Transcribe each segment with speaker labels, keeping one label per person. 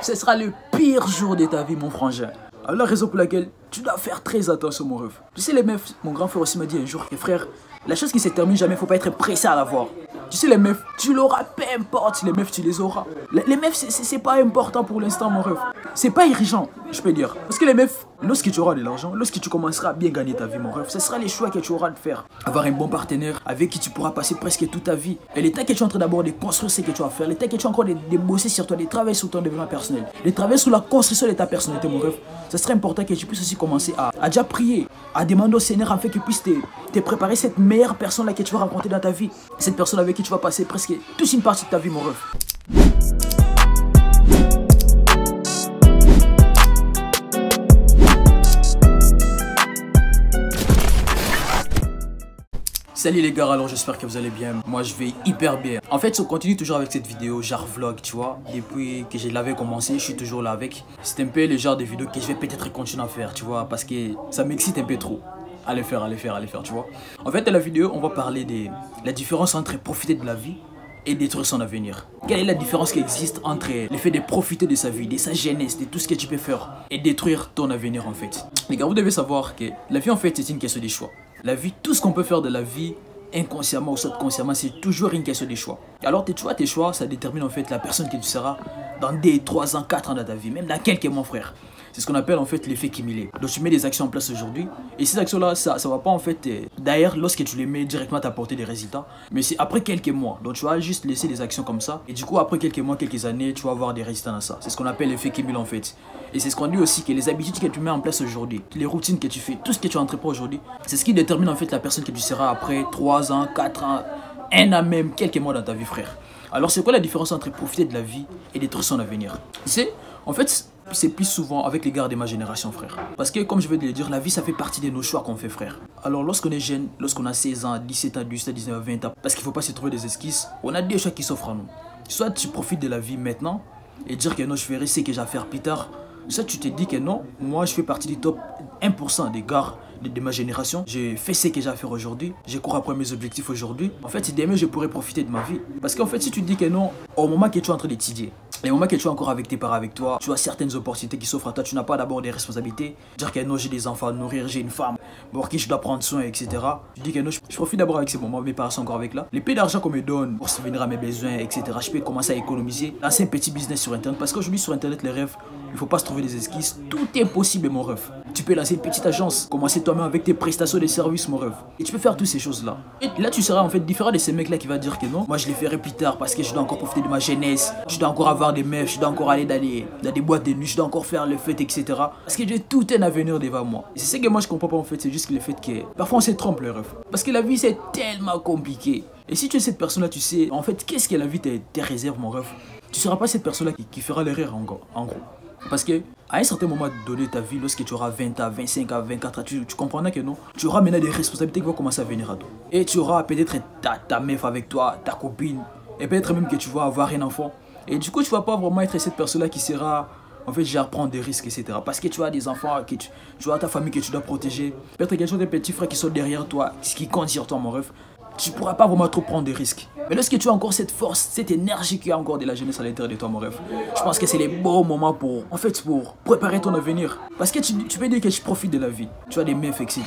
Speaker 1: ce sera le pire jour de ta vie, mon frangin. Alors la raison pour laquelle tu dois faire très attention, mon ref. Tu sais les meufs, mon grand frère aussi m'a dit un jour que frère, la chose qui se termine jamais, faut pas être pressé à la voir. Tu sais les meufs, tu l'auras, peu importe si les meufs tu les auras. Les meufs c'est pas important pour l'instant, mon ref. C'est pas irrigeant, je peux dire. Parce que les meufs, lorsque tu auras de l'argent, lorsque tu commenceras à bien gagner ta vie, mon ref, ce sera les choix que tu auras de faire. Avoir un bon partenaire avec qui tu pourras passer presque toute ta vie. Et l'état que tu es en train d'abord de construire ce que tu vas faire, l'état que tu es encore de bosser sur toi, de travailler sur ton développement personnel, de travailler sur la construction de ta personnalité, mon ref. Ce serait important que tu puisses aussi commencer à déjà prier, à demander au Seigneur afin qu'il puisse te préparer cette meilleure personne là que tu vas rencontrer dans ta vie. Cette personne avec qui tu vas passer presque toute une partie de ta vie, mon ref. Salut les gars, alors j'espère que vous allez bien. Moi je vais hyper bien. En fait, on continue toujours avec cette vidéo genre vlog, tu vois. Depuis que je l'avais commencé, je suis toujours là avec. C'est un peu le genre de vidéo que je vais peut-être continuer à faire, tu vois, parce que ça m'excite un peu trop. Allez faire, tu vois. En fait, dans la vidéo, on va parler de la différence entre profiter de la vie et détruire son avenir. Quelle est la différence qui existe entre le fait de profiter de sa vie, de sa jeunesse, de tout ce que tu peux faire et détruire ton avenir en fait. Les gars, vous devez savoir que la vie en fait c'est une question de choix. La vie, tout ce qu'on peut faire de la vie, inconsciemment ou subconsciemment, c'est toujours une question de choix. Alors tes choix, ça détermine en fait la personne que tu seras dans 2, 3 ans, 4 ans de ta vie, même dans quelques mois, frère. C'est ce qu'on appelle en fait l'effet cumulé. Donc tu mets des actions en place aujourd'hui et ces actions là ça va pas en fait d'ailleurs lorsque tu les mets directement t'apporter des résultats, mais c'est après quelques mois. Donc tu vas juste laisser des actions comme ça et du coup après quelques mois, quelques années, tu vas avoir des résultats dans ça. C'est ce qu'on appelle l'effet cumulé en fait. Et c'est ce qu'on dit aussi que les habitudes que tu mets en place aujourd'hui, les routines que tu fais, tout ce que tu entreprends aujourd'hui, c'est ce qui détermine en fait la personne que tu seras après 3 ans, 4 ans, 1 an même, quelques mois dans ta vie, frère. Alors c'est quoi la différence entre profiter de la vie et détruire son avenir? C'est en fait c'est plus souvent avec les gars de ma génération, frère. Parce que comme je vais te le dire, la vie ça fait partie de nos choix qu'on fait, frère. Alors lorsqu'on est jeune, lorsqu'on a 16 ans, 17 ans, 18 ans, 19 ans, 20 ans, parce qu'il faut pas se trouver des esquisses, on a des choix qui s'offrent à nous. Soit tu profites de la vie maintenant et dire que non, je ferai ce que j'ai à faire plus tard. Soit tu te dis que non, moi je fais partie du top 1% des gars de ma génération. J'ai fait ce que j'ai à faire aujourd'hui. Je cours après mes objectifs aujourd'hui. En fait, demain je pourrais profiter de ma vie. Parce qu'en fait, si tu te dis que non, au moment que tu es en train d'étudier, et au moment que tu es encore avec tes parents avec toi, tu as certaines opportunités qui s'offrent à toi, tu n'as pas d'abord des responsabilités. Dire que non, j'ai des enfants à nourrir, j'ai une femme pour qui je dois prendre soin, etc. Tu dis que non, je profite d'abord avec ces moments, mes parents sont encore avec là. Les peu d'argent qu'on me donne pour subvenir à mes besoins, etc. Je peux commencer à économiser, lancer un petit business sur internet. Parce qu'aujourd'hui sur internet, les rêves, il ne faut pas se trouver des esquisses. Tout est possible, mon rêve. Tu peux lancer une petite agence, commencer toi-même avec tes prestations de services, mon rêve. Et tu peux faire toutes ces choses-là. Et là, tu seras en fait différent de ces mecs-là qui vont dire que non, moi je les ferai plus tard parce que je dois encore profiter de ma jeunesse, je dois encore avoir des meufs, je dois encore aller dans des boîtes de nuit, je dois encore faire le fait, etc. Parce que j'ai tout un avenir devant moi. Et c'est ce que moi je comprends pas en fait, c'est juste le fait que parfois on se trompe, les rêves. Parce que la vie c'est tellement compliqué. Et si tu es cette personne-là, tu sais en fait qu'est-ce que la vie te réserve, mon rêve. Tu seras pas cette personne-là qui fera l'erreur en gros. Parce que à un certain moment donné de ta vie, lorsque tu auras 20 ans, 25 ans, 24 ans, tu comprendras que non, tu auras maintenant des responsabilités qui vont commencer à venir à toi. Et tu auras peut-être ta meuf avec toi, ta copine, et peut-être même que tu vas avoir un enfant. Et du coup, tu vas pas vraiment être cette personne-là qui sera, en fait, genre prendre des risques, etc. Parce que tu as des enfants, tu as ta famille que tu dois protéger. Peut-être quelque chose des petits frères qui sont derrière toi, ce qui compte sur toi, mon ref. Tu pourras pas vraiment trop prendre des risques. Mais lorsque tu as encore cette force, cette énergie qu'il y a encore de la jeunesse à l'intérieur de toi, mon rêve, je pense que c'est les bons moments pour préparer ton avenir. Parce que tu peux dire que tu profites de la vie. Tu as des meufs, etc.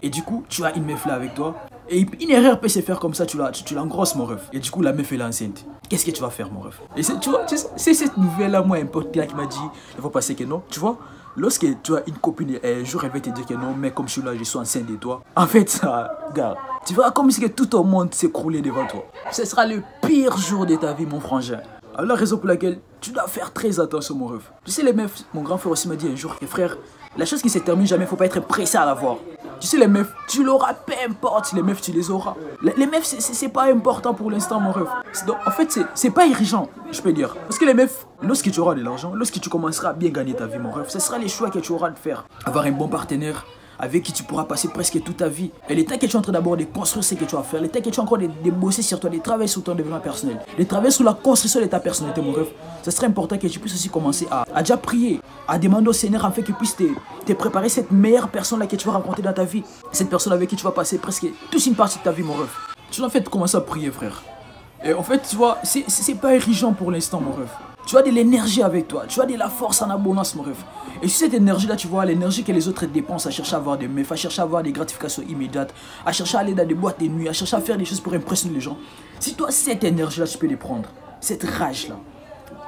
Speaker 1: Et du coup, tu as une meuf là avec toi. Et une erreur peut se faire comme ça, tu l'engrosses, mon ref. Et du coup, la meuf est enceinte. Qu'est-ce que tu vas faire, mon ref? Et tu vois, c'est cette nouvelle-là, moi, un pote là qui m'a dit, il faut passer que non. Tu vois, lorsque tu as une copine, un jour elle va te dire que non, mais comme je suis là, je suis enceinte de toi. En fait, ça, gars, tu vois comme si tout ton monde s'écroulait devant toi. Ce sera le pire jour de ta vie, mon frangin. Alors la raison pour laquelle tu dois faire très attention, mon ref. Tu sais les meufs, mon grand frère aussi m'a dit un jour que frère, la chose qui se termine jamais, faut pas être pressé à la voir. Tu sais les meufs, tu l'auras, peu importe si les meufs tu les auras. Les meufs c'est pas important pour l'instant, mon ref. Donc en fait c'est pas irrigeant, je peux dire. Parce que les meufs, lorsque tu auras de l'argent, lorsque tu commenceras à bien gagner ta vie, mon ref, ce sera les choix que tu auras de faire. Avoir un bon partenaire avec qui tu pourras passer presque toute ta vie. Et l'état que tu es en train d'abord de construire ce que tu vas faire, l'état que tu es encore de bosser sur toi, de travailler sur ton développement personnel, de travailler sur la construction de ta personnalité, mon rêve, ça serait important que tu puisses aussi commencer à déjà prier, à demander au Seigneur afin qu'il puisse te préparer cette meilleure personne là que tu vas rencontrer dans ta vie, cette personne avec qui tu vas passer presque toute une partie de ta vie, mon rêve. Tu dois en fait commencer à prier, frère. Et en fait, tu vois, c'est pas irrigeant pour l'instant, mon rêve. Tu as de l'énergie avec toi. Tu as de la force en abondance, mon rêve. Et sur cette énergie-là, tu vois, l'énergie que les autres dépensent à chercher à avoir des meufs, à chercher à avoir des gratifications immédiates, à chercher à aller dans des boîtes de nuit, à chercher à faire des choses pour impressionner les gens. Si toi, cette énergie-là, tu peux les prendre, cette rage-là,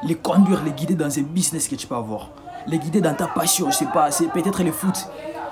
Speaker 1: les conduire, les guider dans un business que tu peux avoir, les guider dans ta passion, je sais pas, c'est peut-être le foot,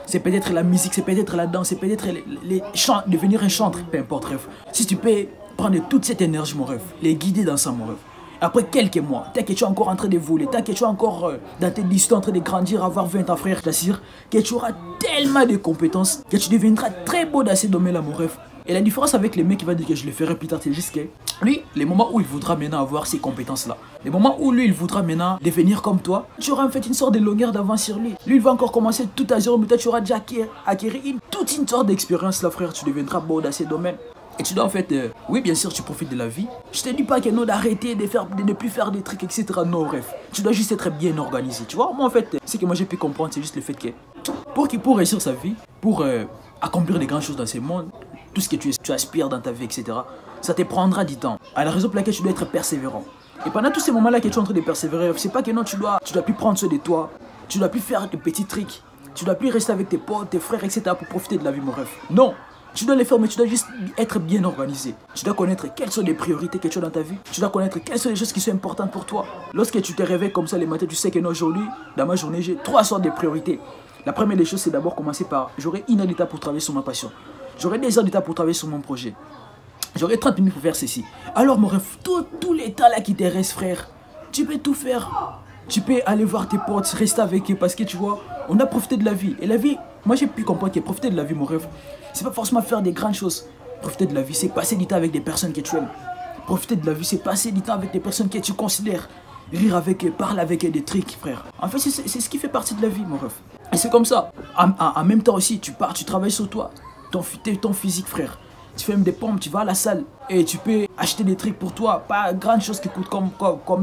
Speaker 1: c'est peut-être la musique, c'est peut-être la danse, c'est peut-être les chants, devenir un chanteur, peu importe, rêve. Si tu peux prendre toute cette énergie, mon rêve, les guider dans ça, mon rêve. Après quelques mois, tant que tu es encore en train de voler, tant que tu es encore dans tes histoires en train de grandir, avoir 20 ans, frère, je t'assure que tu auras tellement de compétences que tu deviendras très beau dans ces domaines-là, mon rêve. Et la différence avec les mecs qui va dire que je le ferai plus tard, c'est juste que lui, les moments où il voudra maintenant avoir ces compétences-là, les moments où lui, il voudra maintenant devenir comme toi, tu auras en fait une sorte de longueur d'avance sur lui. Lui, il va encore commencer tout à zéro, mais toi, tu auras déjà acquis toute une sorte d'expérience là, frère, tu deviendras beau dans ces domaines. Et tu dois en fait, oui bien sûr tu profites de la vie. Je te dis pas que non d'arrêter de ne plus faire des trucs etc. Non bref, tu dois juste être bien organisé. Tu vois, moi en fait, ce que moi j'ai pu comprendre c'est juste le fait que pour réussir sa vie, pour accomplir des grandes choses dans ce monde, tout ce que tu aspires dans ta vie etc. Ça te prendra du temps. À la raison pour laquelle tu dois être persévérant. Et pendant tous ces moments-là que tu es en train de persévérer, c'est pas que non tu dois plus prendre soin de toi, tu dois plus faire de petits trucs, tu dois plus rester avec tes potes, tes frères etc. pour profiter de la vie mon rêve. Non. Tu dois les faire, mais tu dois juste être bien organisé. Tu dois connaître quelles sont les priorités que tu as dans ta vie. Tu dois connaître quelles sont les choses qui sont importantes pour toi. Lorsque tu te réveilles comme ça les matins, tu sais que non, aujourd'hui, dans ma journée, j'ai 3 sortes de priorités. La première des choses, c'est d'abord commencer par j'aurai 1 heure d'état pour travailler sur ma passion. J'aurai 2 heures d'état pour travailler sur mon projet. J'aurai 30 minutes pour faire ceci. Alors, mon rêve, tous les temps là qui te restent, frère, tu peux tout faire. Tu peux aller voir tes potes, rester avec eux parce que tu vois, on a profité de la vie. Et la vie, moi j'ai pu comprendre que profiter de la vie, mon rêve, c'est pas forcément faire des grandes choses. Profiter de la vie, c'est passer du temps avec des personnes que tu aimes. Profiter de la vie, c'est passer du temps avec des personnes que tu considères. Rire avec eux, parler avec eux des trucs, frère. En fait, c'est ce qui fait partie de la vie, mon rêve. Et c'est comme ça. En même temps aussi, tu pars, tu travailles sur toi. Ton physique, frère. Tu fais même des pompes, tu vas à la salle et tu peux acheter des trucs pour toi. Pas grande chose qui coûte comme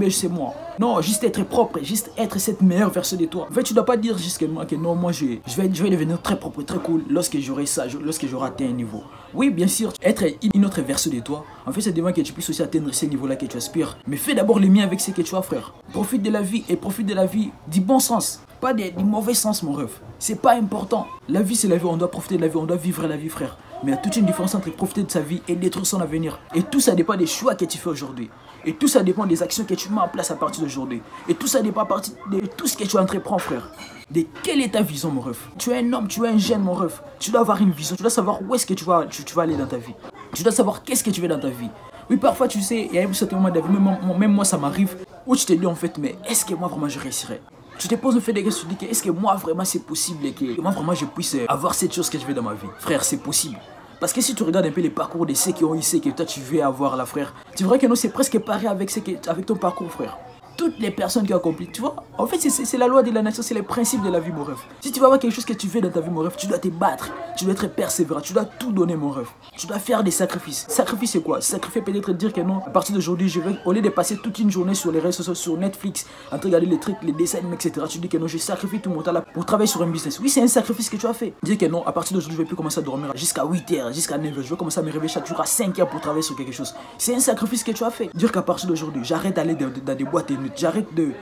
Speaker 1: je sais moi. Non, juste être propre, juste être cette meilleure version de toi. En fait, tu dois pas dire justement que non, moi je vais devenir très propre, très cool lorsque j'aurai ça, lorsque j'aurai atteint un niveau. Oui, bien sûr, être une autre version de toi. En fait, c'est devant que tu puisses aussi atteindre ces niveaux-là que tu aspires. Mais fais d'abord les miens avec ce que tu as, frère. Profite de la vie et profite de la vie du bon sens. Pas du mauvais sens, mon rêve. C'est pas important. La vie, c'est la vie. On doit profiter de la vie. On doit vivre la vie, frère. Mais il y a toute une différence entre profiter de sa vie et détruire son avenir. Et tout ça dépend des choix que tu fais aujourd'hui. Et tout ça dépend des actions que tu mets en place à partir d'aujourd'hui. Et tout ça dépend à partir de tout ce que tu entreprends, frère. De quelle est ta vision, mon rêve? Tu es un homme, tu es un jeune, mon rêve. Tu dois avoir une vision. Tu dois savoir où est-ce que tu vas aller dans ta vie. Tu dois savoir qu'est-ce que tu veux dans ta vie. Oui, parfois, tu sais, il y a un certain moment de la vie, même moi, ça m'arrive, où tu te dis en fait, mais est-ce que moi vraiment je réussirai? Tu te poses le fait des questions, tu te dis, est-ce que moi vraiment c'est possible que moi vraiment je puisse avoir cette chose que je veux dans ma vie? Frère, c'est possible. Parce que si tu regardes un peu les parcours de ceux qui ont eu ce que toi tu veux avoir là, frère, tu verras que non, c'est presque pareil avec ton parcours, frère. Toutes les personnes qui ont accompli, tu vois, en fait c'est la loi de la nature, c'est les principes de la vie, mon rêve. Si tu vas avoir quelque chose que tu veux dans ta vie, mon rêve, tu dois te battre, tu dois être persévérant, tu dois tout donner, mon rêve. Tu dois faire des sacrifices. Sacrifice c'est quoi? Sacrifier peut-être dire que non, à partir d'aujourd'hui, je vais, au lieu de passer toute une journée sur les réseaux sociaux, sur Netflix, en train de regarder les trucs, les dessins, etc. Tu dis que non, je sacrifie tout mon temps là pour travailler sur un business. Oui, c'est un sacrifice que tu as fait. Dire que non, à partir d'aujourd'hui, je vais plus commencer à dormir jusqu'à 8h, jusqu'à 9h. Je vais commencer à me réveiller chaque jour à 5h pour travailler sur quelque chose. C'est un sacrifice que tu as fait. Dire qu'à partir d'aujourd'hui, j'arrête d'aller dans des boîtes et nuits, j'arrête de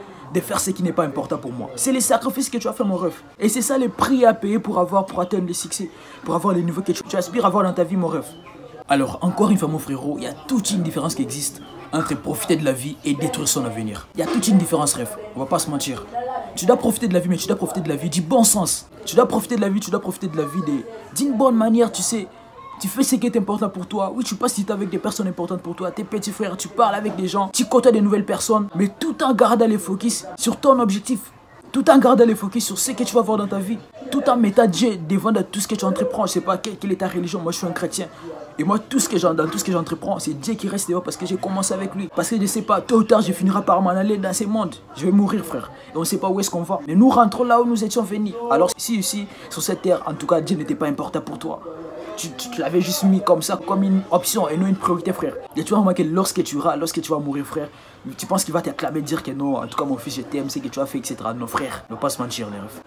Speaker 1: faire ce qui n'est pas important pour moi. C'est les sacrifices que tu as fait, mon rêve. Et c'est ça le prix à payer pour atteindre le succès, pour avoir les niveaux que tu aspires à avoir dans ta vie, mon rêve. Alors, encore une fois, mon frérot, il y a toute une différence qui existe entre profiter de la vie et détruire son avenir. Il y a toute une différence, rêve. On va pas se mentir. Tu dois profiter de la vie, mais tu dois profiter de la vie du bon sens. Tu dois profiter de la vie, d'une bonne manière, tu sais. Tu fais ce qui est important pour toi. Oui, tu passes du temps avec des personnes importantes pour toi. Tes petits frères, tu parles avec des gens. Tu côtoies de nouvelles personnes. Mais tout en gardant les focus sur ton objectif. Tout en gardant les focus sur ce que tu vas voir dans ta vie. Tout en mettant Dieu devant tout ce que tu entreprends. Je sais pas quelle est ta religion. Moi, je suis un chrétien. Et moi, dans tout ce que j'entreprends, c'est Dieu qui reste devant parce que j'ai commencé avec lui. Parce que je sais pas, tôt ou tard, je finirai par m'en aller dans ce monde. Je vais mourir, frère. Et on ne sait pas où est-ce qu'on va. Mais nous rentrons là où nous étions venus. Alors, si ici, sur cette terre, en tout cas, Dieu n'était pas important pour toi. Tu l'avais juste mis comme ça, comme une option et non une priorité, frère. Et tu vas remarquer lorsque tu vas mourir, frère, tu penses qu'il va t'acclamer, dire que non, en tout cas mon fils, je t'aime, c'est que tu as fait, etc. Non, frère, ne pas se mentir, les refs.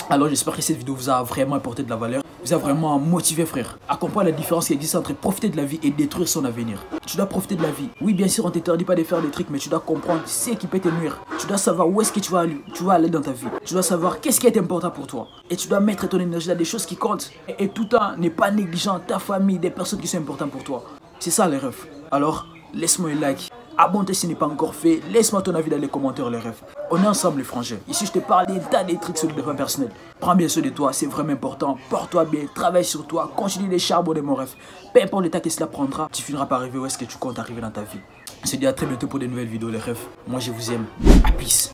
Speaker 1: Alors j'espère que cette vidéo vous a vraiment apporté de la valeur. vous a vraiment motivé, frère, à comprendre la différence qui existe entre profiter de la vie et détruire son avenir. Tu dois profiter de la vie. Oui, bien sûr, on t'interdit pas de faire des trucs, mais tu dois comprendre ce qui peut te nuire. Tu dois savoir où est-ce que tu vas aller dans ta vie. Tu dois savoir qu'est-ce qui est important pour toi. Et tu dois mettre ton énergie dans des choses qui comptent. Et tout le temps, n'est pas négligent ta famille, des personnes qui sont importantes pour toi. C'est ça les rêves. Alors, laisse-moi un like. Abonne-toi si ce n'est pas encore fait. Laisse-moi ton avis dans les commentaires, les rêves. On est ensemble, les frangins. Ici, je te parle des tas de trucs sur le développement personnel. Prends bien soin de toi, c'est vraiment important. Porte-toi bien, travaille sur toi, continue les charbons de mon rêve. Peu importe le temps que cela prendra, tu finiras par arriver où est-ce que tu comptes arriver dans ta vie. On se dit à très bientôt pour de nouvelles vidéos, les rêves. Moi, je vous aime. À peace.